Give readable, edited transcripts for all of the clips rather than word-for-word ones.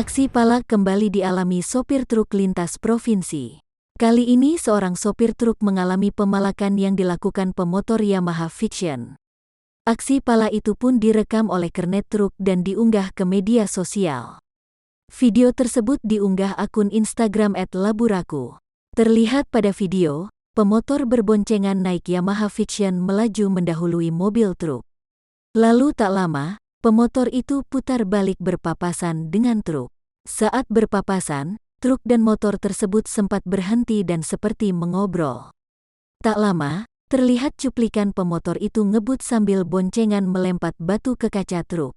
Aksi pala kembali dialami sopir truk lintas provinsi. Kali ini seorang sopir truk mengalami pemalakan yang dilakukan pemotor Yamaha Fiction. Aksi pala itu pun direkam oleh kernet truk dan diunggah ke media sosial. Video tersebut diunggah akun Instagram @laburaku. Terlihat pada video, pemotor berboncengan naik Yamaha Fiction melaju mendahului mobil truk. Lalu tak lama, pemotor itu putar balik berpapasan dengan truk. Saat berpapasan, truk dan motor tersebut sempat berhenti dan seperti mengobrol. Tak lama, terlihat cuplikan pemotor itu ngebut sambil boncengan melempar batu ke kaca truk.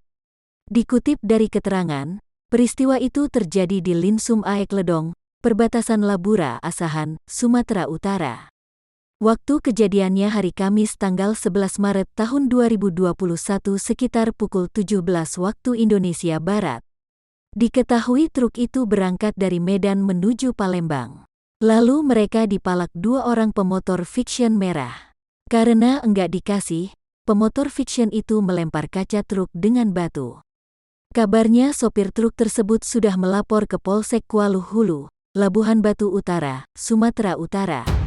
Dikutip dari keterangan, peristiwa itu terjadi di Linsum Aek Ledong, perbatasan Labura, Asahan, Sumatera Utara. Waktu kejadiannya hari Kamis tanggal 11 Maret tahun 2021 sekitar pukul 17 waktu Indonesia Barat. Diketahui truk itu berangkat dari Medan menuju Palembang. Lalu mereka dipalak dua orang pemotor Fiction merah. Karena enggak dikasih, pemotor Fiction itu melempar kaca truk dengan batu. Kabarnya sopir truk tersebut sudah melapor ke Polsek Kuala Hulu, Labuhan Batu Utara, Sumatera Utara.